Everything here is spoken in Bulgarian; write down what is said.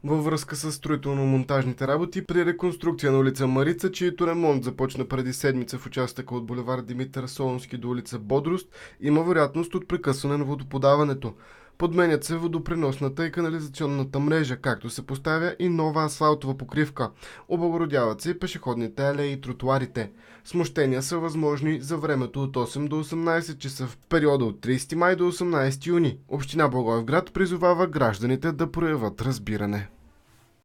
Във връзка с строително-монтажните работи при реконструкция на улица Марица, чието ремонт започна преди седмица в участъка от булевард Димитър Солунски до улица Бодрост, има вероятност от прекъсване на водоподаването. Подменят се водопреносната и канализационната мрежа, както се поставя и нова асфалтова покривка. Облагородяват се и пешеходните алеи и тротуарите. Смущения са възможни за времето от 8 до 18 часа в периода от 30 май до 18 юни. Община Благоевград призовава гражданите да проявят разбиране.